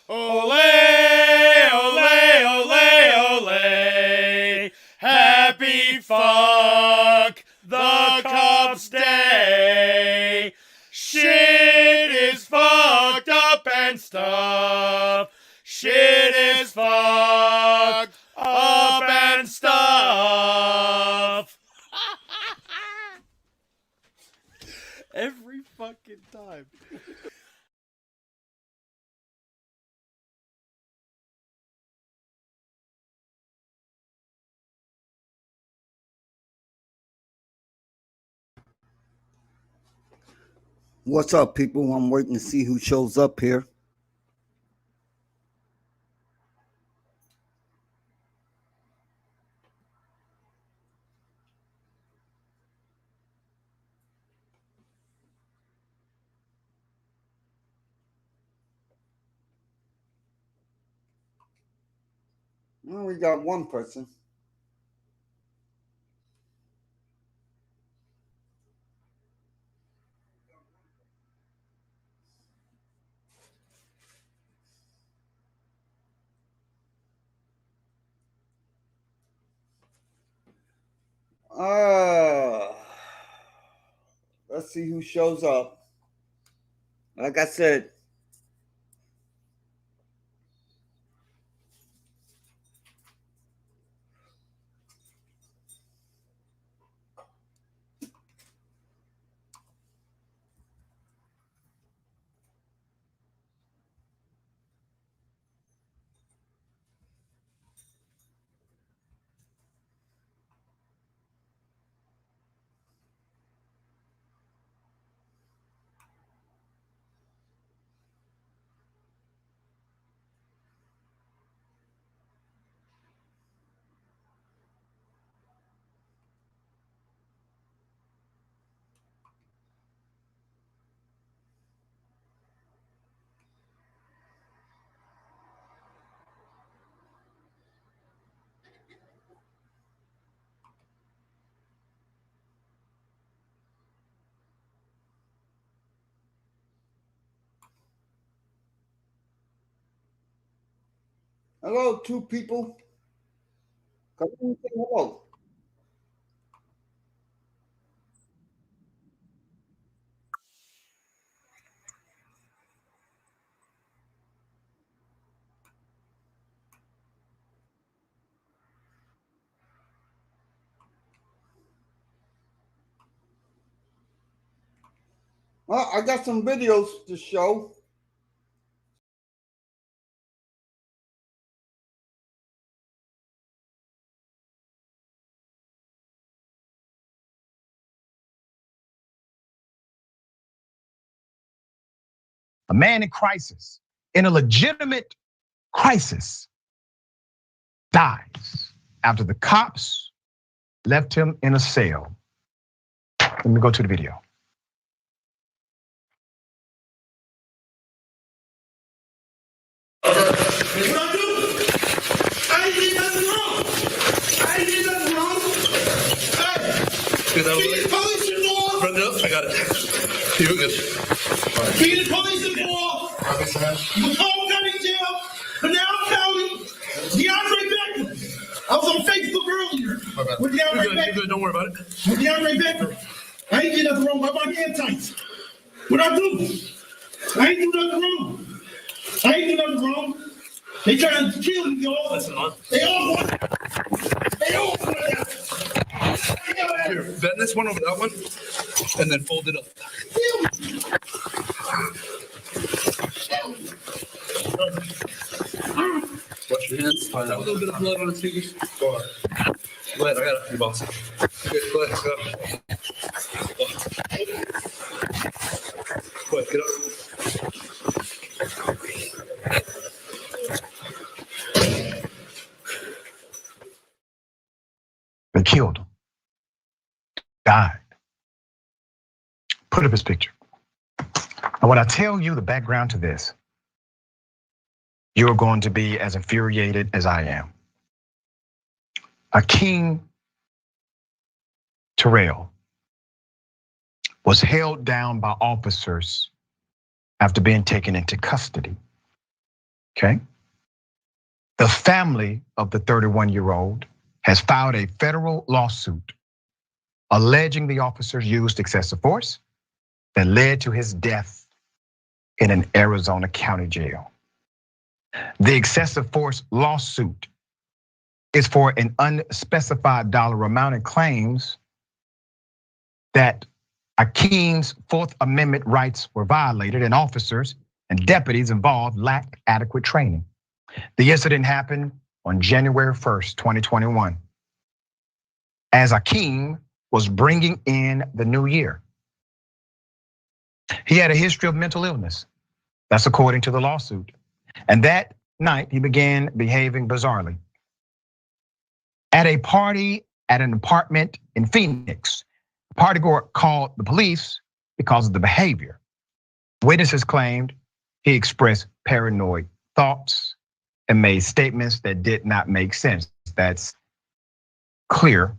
Ole, ole, ole, ole. Happy fuck the cops day. Shit is fucked up and stuff. Shit is fucked up and stuff. Every fucking time. What's up, people? I'm waiting to see who shows up here. Well, we got one person. Let's see who shows up. Like I said, hello, two people. Come on, say hello. Well, I got some videos to show. A man in crisis, in a legitimate crisis, dies after the cops left him in a cell. Let me go to the video. What I do? I ain't did nothing wrong. I ain't did nothing wrong. Hey, be the police involved. Run it up. I got it. You're good. Be the police involved. McCall County Jail, Pinal County, DeAndre Becker. I was on Facebook earlier with DeAndre You're Becker. good. Don't worry about it. With DeAndre Becker. I ain't did nothing wrong. My hand tights. What I do? I ain't do nothing wrong. I ain't do nothing wrong. They trying to kill me, y'all. Listen, man. They all want it. They all want it. Here, bend this one over that one, and then fold it up. Wash your hands. Find out a little bit of blood on his fingers. Go on. Go ahead. I got it. You boss. Good. Go ahead. Go ahead. Go ahead. Get up. They killed him, died. Put up his picture. And when I tell you the background to this, you're going to be as infuriated as I am. Akeem Terrell was held down by officers after being taken into custody. Okay. The family of the 31-year-old has filed a federal lawsuit alleging the officers used excessive force that led to his death in an Arizona county jail. The excessive force lawsuit is for an unspecified dollar amount and claims that Akeem's Fourth Amendment rights were violated and officers and deputies involved lacked adequate training. The incident happened on January 1st, 2021, as Akeem was bringing in the new year. He had a history of mental illness. That's according to the lawsuit. And that night, he began behaving bizarrely. At a party at an apartment in Phoenix, the partygoer called the police because of the behavior. Witnesses claimed he expressed paranoid thoughts and made statements that did not make sense. That's clear,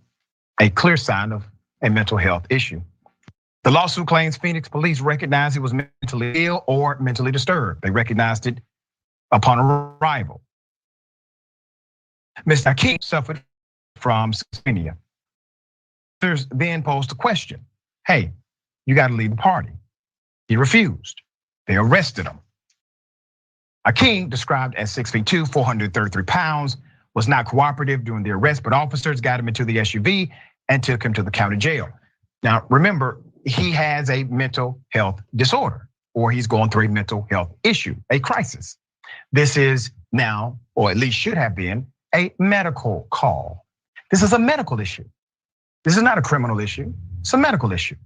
a clear sign of a mental health issue. The lawsuit claims Phoenix police recognized he was mentally ill or mentally disturbed. They recognized it upon arrival. Mr. Akeem suffered from schizophrenia. Officers then posed the question, hey, you gotta leave the party. He refused. They arrested him. Akeem, described as 6'2", 433 pounds, was not cooperative during the arrest, but officers got him into the SUV and took him to the county jail. Now, remember, he has a mental health disorder, or he's going through a mental health issue, a crisis. This is now, or at least should have been, a medical call. This is a medical issue. This is not a criminal issue, it's a medical issue.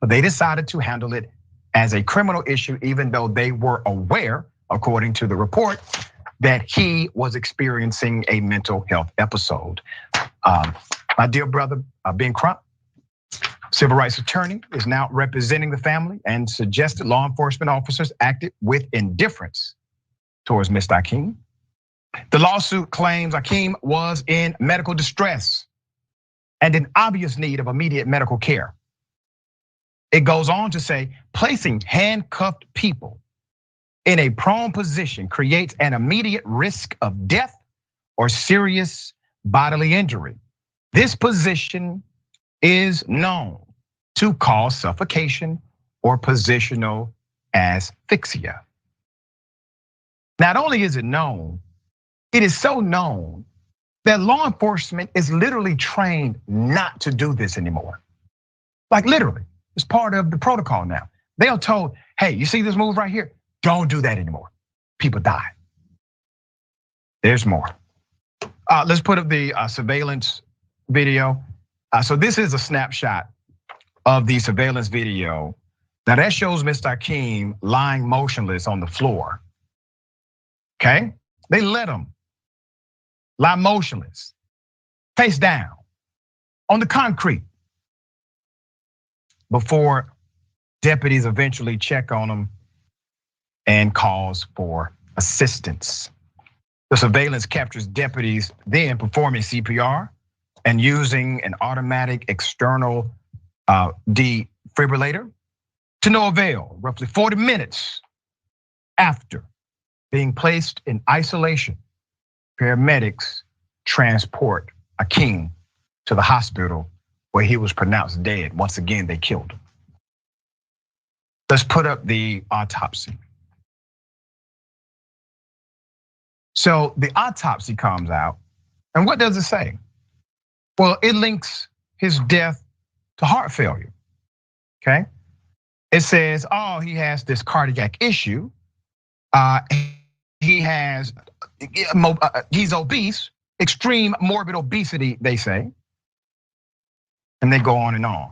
But they decided to handle it as a criminal issue, even though they were aware, according to the report, that he was experiencing a mental health episode. My dear brother, Ben Crump, civil rights attorney, is now representing the family and suggested law enforcement officers acted with indifference towards Mr. Akeem. The lawsuit claims Akeem was in medical distress and in obvious need of immediate medical care. It goes on to say, placing handcuffed people in a prone position creates an immediate risk of death or serious bodily injury. This position is known to cause suffocation or positional asphyxia. Not only is it known, it is so known that law enforcement is literally trained not to do this anymore. Like literally, it's part of the protocol now. They are told, hey, you see this move right here? Don't do that anymore. People die. There's more. Let's put up the surveillance video. So this is a snapshot of the surveillance video. Now that shows Mr. Akeem lying motionless on the floor. Okay, they let him lie motionless, face down on the concrete before deputies eventually check on him and calls for assistance. The surveillance captures deputies then performing CPR and using an automatic external defibrillator to no avail. Roughly 40 minutes after being placed in isolation, paramedics transport Akeem to the hospital where he was pronounced dead. Once again, they killed him. Let's put up the autopsy. So the autopsy comes out, and what does it say? Well, it links his death to heart failure, okay? It says, oh, he has this cardiac issue. He has, he's obese, extreme morbid obesity, they say. And they go on and on.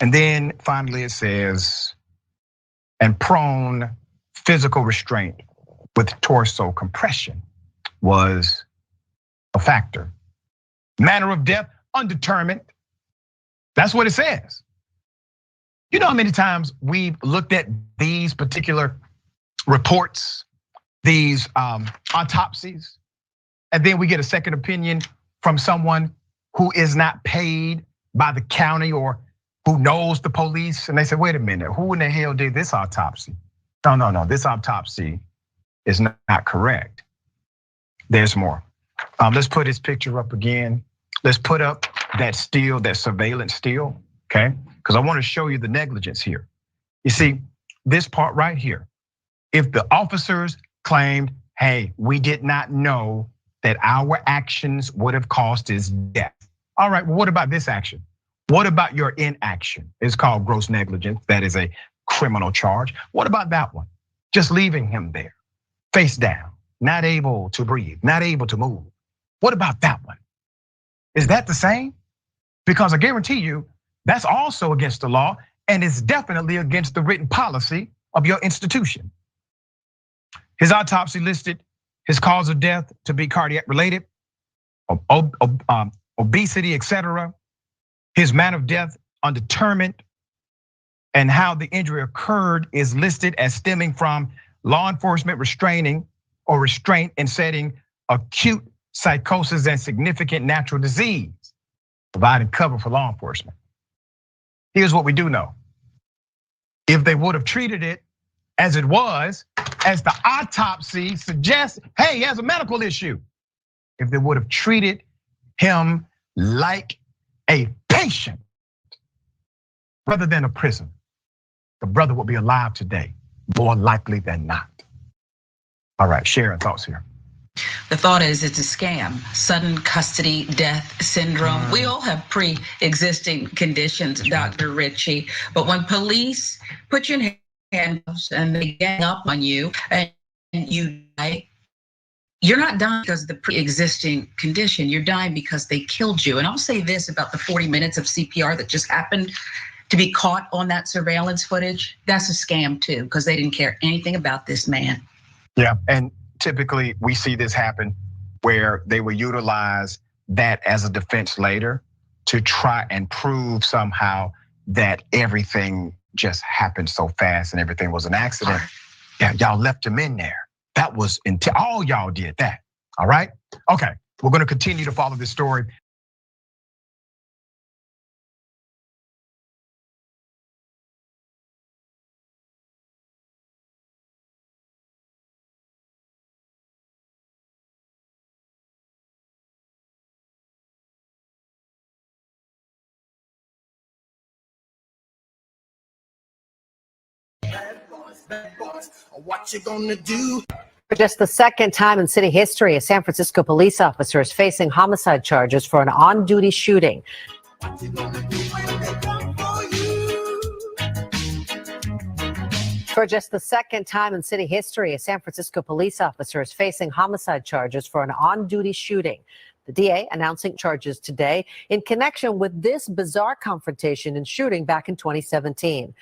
And then finally it says, and prone physical restraint with torso compression was a factor. Manner of death, undetermined. That's what it says. You know how many times we've looked at these particular reports, these autopsies, and then we get a second opinion from someone who is not paid by the county or who knows the police, and they say, wait a minute, who in the hell did this autopsy? No, this autopsy is not correct. There's more. Let's put his picture up again. Let's put up that still, that surveillance still, okay? Because I want to show you the negligence here. You see, this part right here. If the officers claimed, hey, we did not know that our actions would have caused his death. All right, well, what about this action? What about your inaction? It's called gross negligence. That is a criminal charge. What about that one? Just leaving him there, face down, not able to breathe, not able to move. What about that one? Is that the same? Because I guarantee you, that's also against the law, and it's definitely against the written policy of your institution. His autopsy listed his cause of death to be cardiac related, obesity, etc. His manner of death undetermined, and how the injury occurred is listed as stemming from law enforcement restraining or restraint in setting acute psychosis and significant natural disease, providing cover for law enforcement. Here's what we do know. If they would have treated it as it was, as the autopsy suggests, hey, he has a medical issue. If they would have treated him like a patient rather than a prisoner, the brother would be alive today, more likely than not. All right, Sharon, thoughts here. The thought is it's a scam. Sudden custody death syndrome. We all have pre-existing conditions, Dr. Ritchie. But when police put you in handcuffs and they gang up on you and you die, you're not dying because of the pre-existing condition. You're dying because they killed you. And I'll say this about the 40 minutes of CPR that just happened. To be caught on that surveillance footage, that's a scam too, because they didn't care anything about this man. Yeah, and typically we see this happen where they will utilize that as a defense later to try and prove somehow that everything just happened so fast and everything was an accident. Yeah, y'all left him in there. That was all y'all did that. All right. Okay, we're gonna continue to follow this story. What you gonna do? For just the second time in city history, a San Francisco police officer is facing homicide charges for an on-duty shooting. What you gonna do when they come for you? For just the second time in city history, a San Francisco police officer is facing homicide charges for an on-duty shooting. The DA announcing charges today in connection with this bizarre confrontation and shooting back in 2017.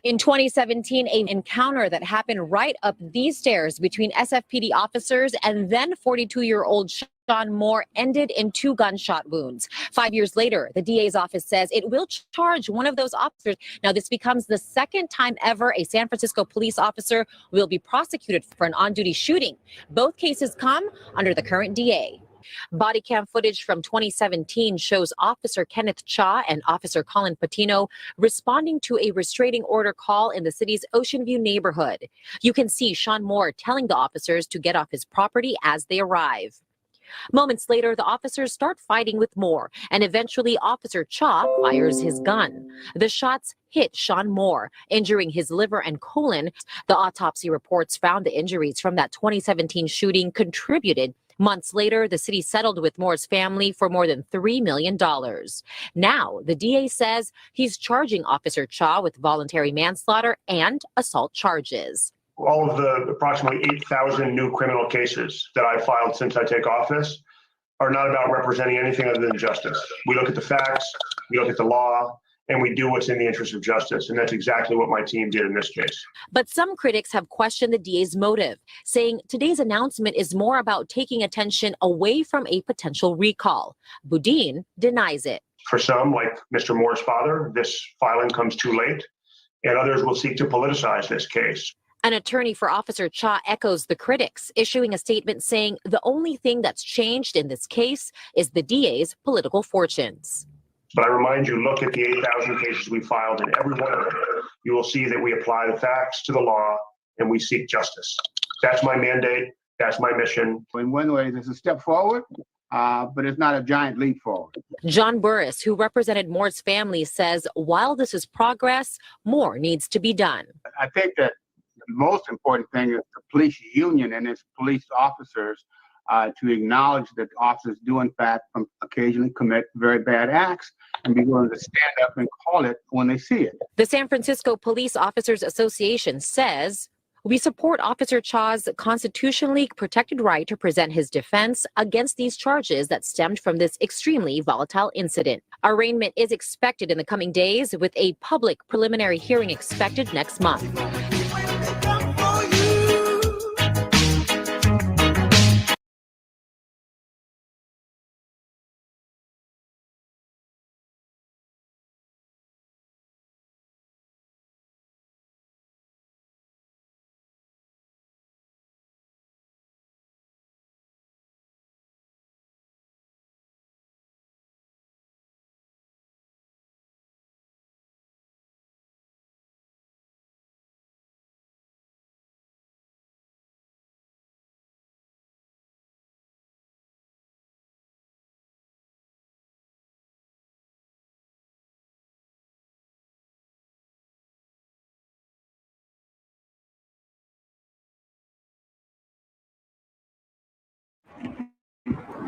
In 2017, an encounter that happened right up these stairs between SFPD officers and then 42-year-old Sean Moore ended in 2 gunshot wounds. 5 years later, the DA's office says it will charge one of those officers. Now, this becomes the second time ever a San Francisco police officer will be prosecuted for an on-duty shooting. Both cases come under the current DA. Body cam footage from 2017 shows Officer Kenneth Cha and Officer Colin Patino responding to a restraining order call in the city's Ocean View neighborhood. You can see Sean Moore telling the officers to get off his property as they arrive. Moments later, the officers start fighting with Moore, and eventually Officer Cha fires his gun. The shots hit Sean Moore, injuring his liver and colon. The autopsy reports found the injuries from that 2017 shooting contributed. Months later, the city settled with Moore's family for more than $3 million. Now, the DA says he's charging Officer Cha with voluntary manslaughter and assault charges. All of the approximately 8,000 new criminal cases that I filed since I take office are not about representing anything other than justice. We look at the facts, we look at the law, and we do what's in the interest of justice. And that's exactly what my team did in this case. But some critics have questioned the DA's motive, saying today's announcement is more about taking attention away from a potential recall. Boudin denies it. For some, like Mr. Moore's father, this filing comes too late, and others will seek to politicize this case. An attorney for Officer Cha echoes the critics, issuing a statement saying the only thing that's changed in this case is the DA's political fortunes. But I remind you, look at the 8,000 cases we filed, and every one of them, you will see that we apply the facts to the law and we seek justice. That's my mandate. That's my mission. In one way, this is a step forward, but it's not a giant leap forward. John Burris, who represented Moore's family, says while this is progress, more needs to be done. I think that the most important thing is the police union and its police officers to acknowledge that officers do, in fact, occasionally commit very bad acts and be willing to stand up and call it when they see it. The San Francisco Police Officers Association says, we support Officer Cha's constitutionally protected right to present his defense against these charges that stemmed from this extremely volatile incident. Arraignment is expected in the coming days, with a public preliminary hearing expected next month.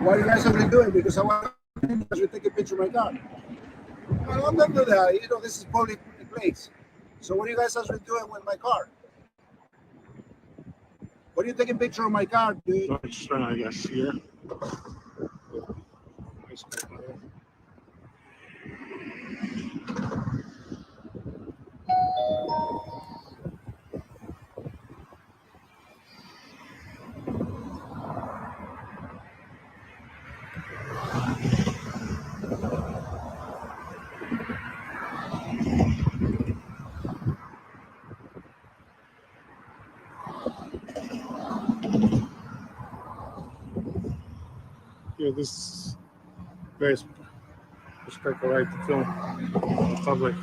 What are you guys actually doing? Because I want to take a picture of my car. Well, I'm not doing that. You know, this is public place. So what are you guys actually doing with my car? What are you taking a picture of my car, dude? I guess, yeah. Yeah, this is very respectful right to film in public.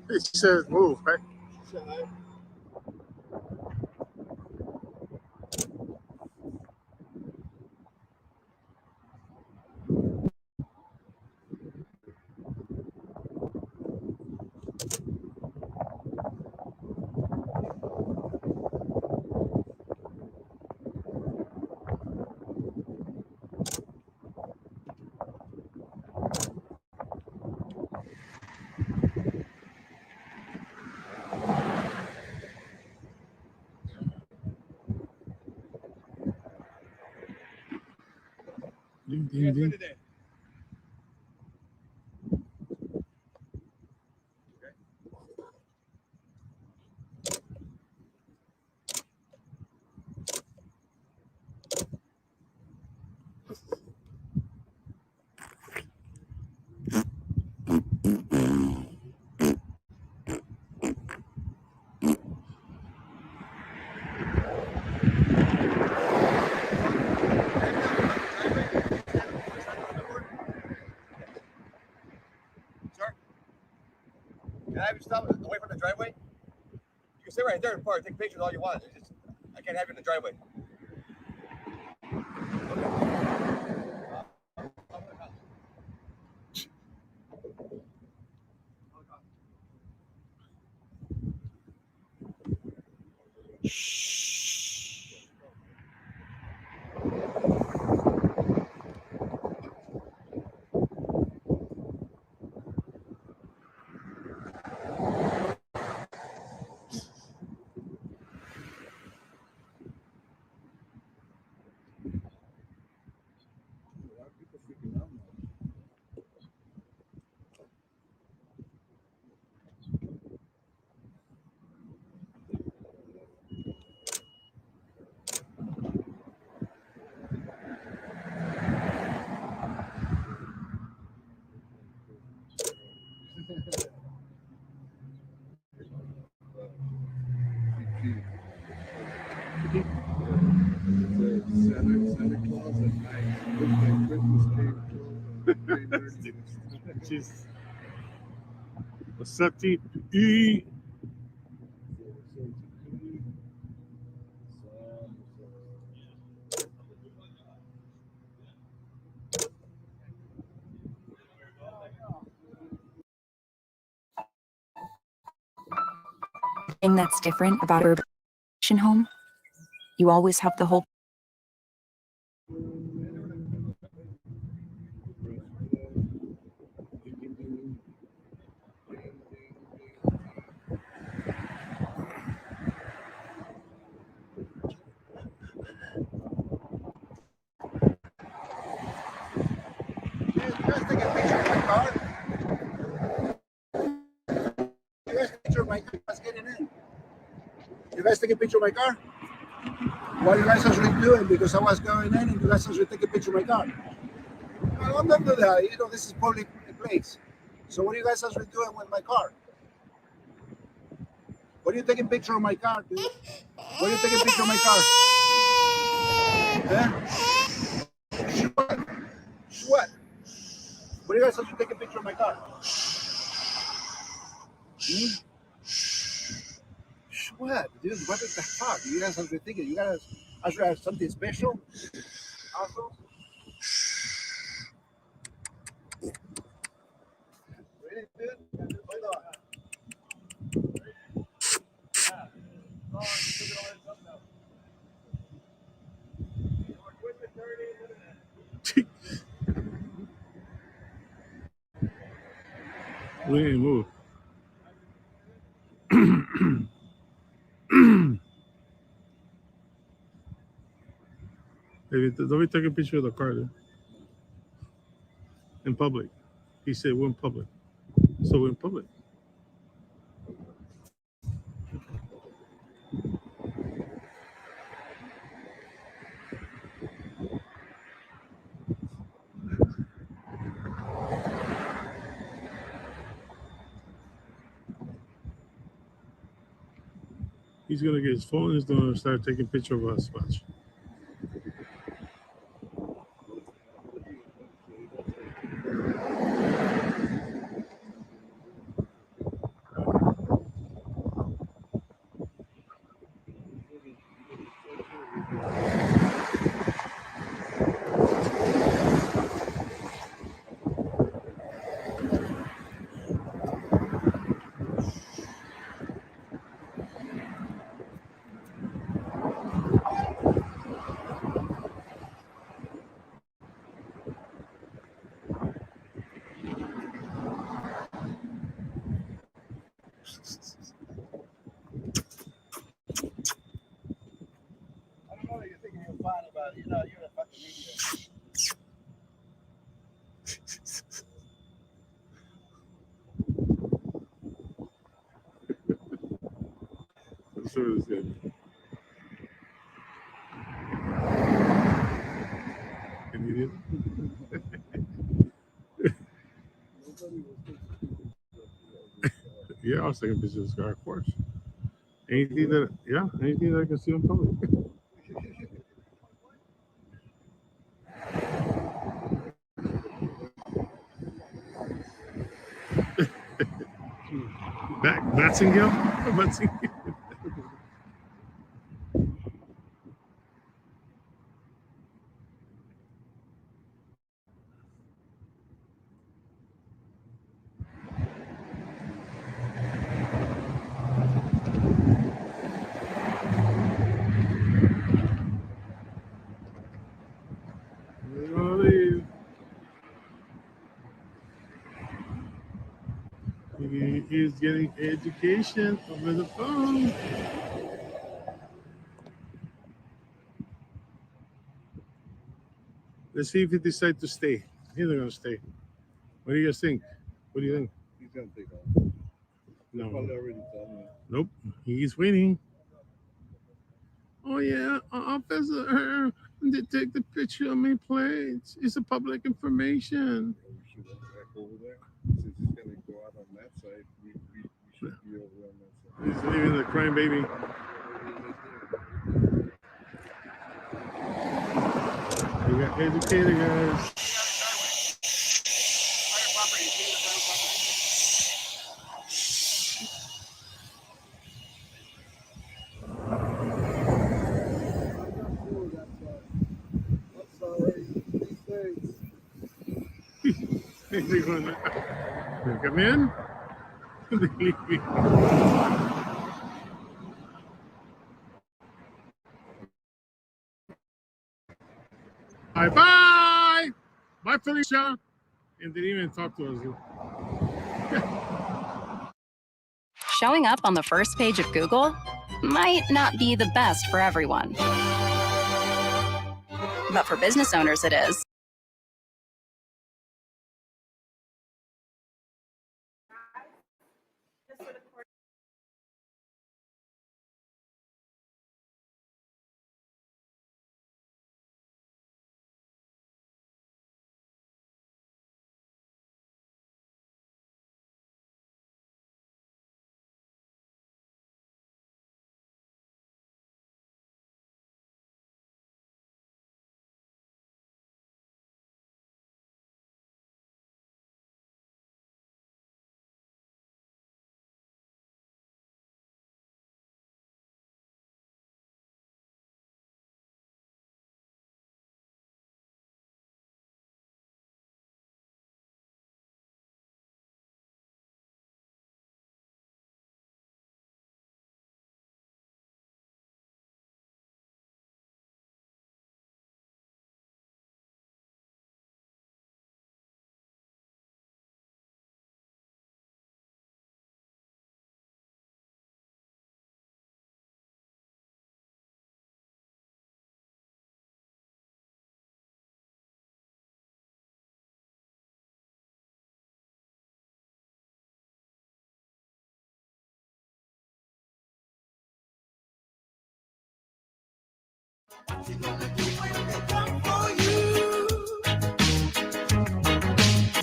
It says move, right? Ding, ding, ding. Can I have you stop away from the driveway? You can stay right there and park, take pictures all you want. It's just, I can't have you in the driveway. Jesus. Accepting E. Thing that's different about a urban home, you always have the whole. You guys take a picture of my car? What you guys actually doing? Because I was going in and you guys actually take a picture of my car. No, I'm not doing that. You know, this is public place. So what are you guys actually doing with my car? What are you taking a picture of my car, dude? What are you taking a picture of my car? Huh? What? What are you guys actually taking a picture of my car? What, dude? What the fuck? You guys are thinking? You guys actually have something special? Also? Really, dude? Hold on. We ain't move. Hey, don't be taking a picture of the car dude. In public. He said we're in public. So we're in public. He's gonna get his phone. He's gonna start taking pictures of us. Watch. Sure is good. An idiot. Yeah, I was taking pictures of this car, of course. Anything that I can see in public. Battingale? Battingale. He is getting education over the phone. Let's see if he decides to stay. He's not gonna stay. What do you guys think? What do you think? He's gonna take off. No. Probably already told me. Nope. He's waiting. Oh yeah, officer, they take the picture of my plates. It's a public information. We should go back over there. Since he's gonna go out on that side, we should be over on that side. He's leaving the crying baby. We got educated guys. Come in. They leave me. Bye bye. Bye, Felicia. And didn't even talk to us. Showing up on the first page of Google might not be the best for everyone. But for business owners, it is.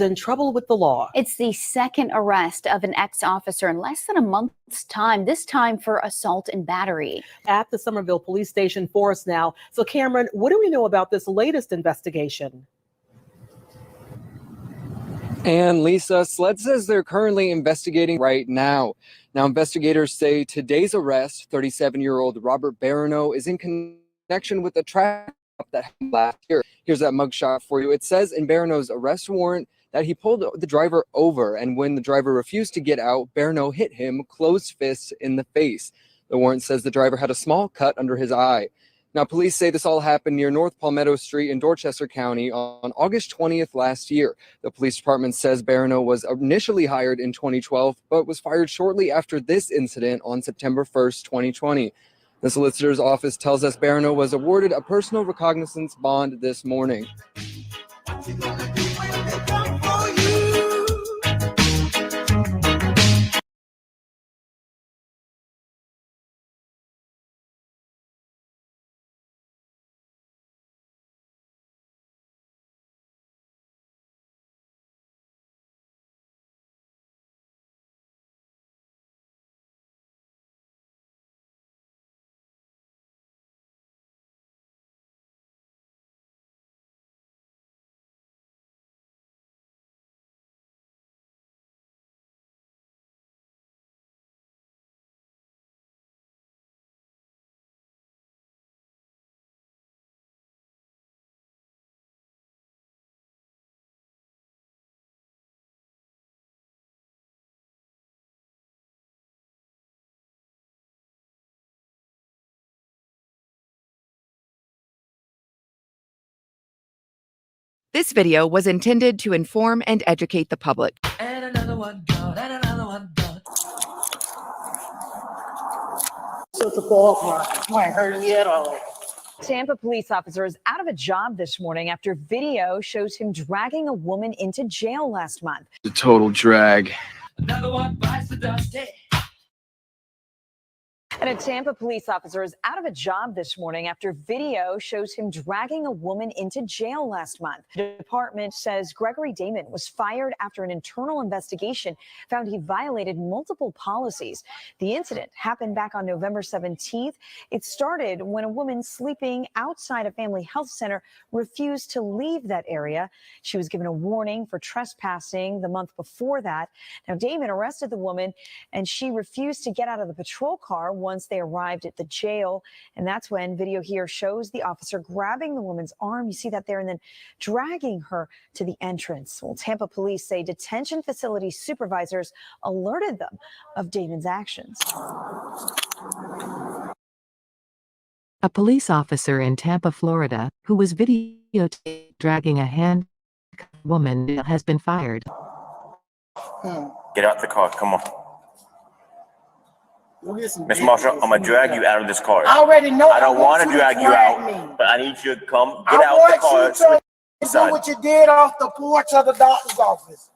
In trouble with the law. It's the second arrest of an ex-officer in less than a month's time, this time for assault and battery. At the Somerville Police Station for us now. So Cameron, what do we know about this latest investigation? And Lisa, SLED says they're currently investigating right now. Now, investigators say today's arrest, 37-year-old Robert Barano, is in connection with the traffic stop that happened last year. Here's that mugshot for you. It says in Barano's arrest warrant that he pulled the driver over, and when the driver refused to get out, Barano hit him closed fists in the face. The warrant says the driver had a small cut under his eye. Now, police say this all happened near North Palmetto Street in Dorchester County on August 20th last year. The police department says Barano was initially hired in 2012, but was fired shortly after this incident on September 1st, 2020. The solicitor's office tells us Barano was awarded a personal recognizance bond this morning. This video was intended to inform and educate the public. And another one gone, and another one gone. So it's a ballpark. My hurt yet all. Tampa police officer is out of a job this morning after video shows him dragging a woman into jail last month. The total drag. Another one bites the dust. Hey. And a Tampa police officer is out of a job this morning after video shows him dragging a woman into jail last month. The department says Gregory Damon was fired after an internal investigation found he violated multiple policies. The incident happened back on November 17th. It started when a woman sleeping outside a family health center refused to leave that area. She was given a warning for trespassing the month before that. Now, Damon arrested the woman and she refused to get out of the patrol car once they arrived at the jail. And that's when video here shows the officer grabbing the woman's arm. You see that there, and then dragging her to the entrance. Well, Tampa police say detention facility supervisors alerted them of Damon's actions. A police officer in Tampa, Florida, who was videotaped dragging a handcuffed woman has been fired. Get out the car, come on. Miss Marshall, I'm gonna drag you out of this car. I already know. I don't want to drag you out, but I need you to come get out the car. I want you to do what you did off the porch of the doctor's office.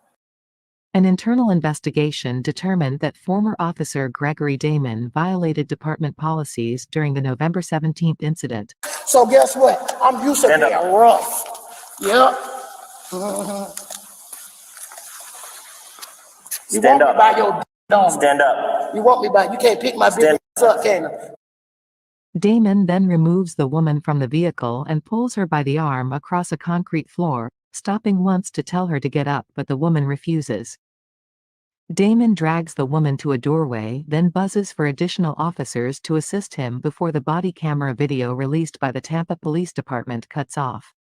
An internal investigation determined that former officer Gregory Damon violated department policies during the November 17th incident. So guess what? I'm used to being rough. Yep. You Stand want up. me by your dome. Stand up. You want me by, you can't pick my business up, can you? Damon then removes the woman from the vehicle and pulls her by the arm across a concrete floor, stopping once to tell her to get up, but the woman refuses. Damon drags the woman to a doorway, then buzzes for additional officers to assist him before the body camera video released by the Tampa Police Department cuts off.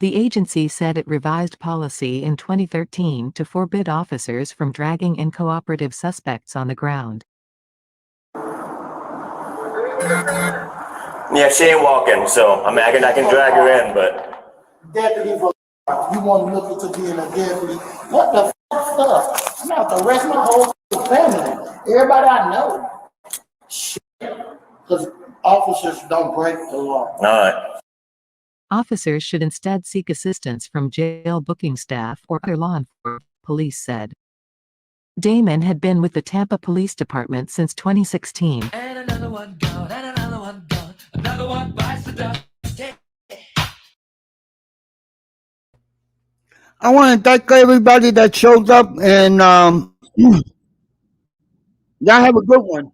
The agency said it revised policy in 2013 to forbid officers from dragging uncooperative suspects on the ground. Yeah, she ain't walking, so I can drag her in, but Deputy, you want to look into being a deputy? What the stuff? I'm not to arrest my whole family. Everybody I know. Shit. Because officers don't break the law. all right. Officers should instead seek assistance from jail booking staff or other law enforcement, police said. Damon had been with the Tampa Police Department since 2016. And another one gone, and another one gone. Another one bites the dust. I want to thank everybody that shows up, and y'all have a good one.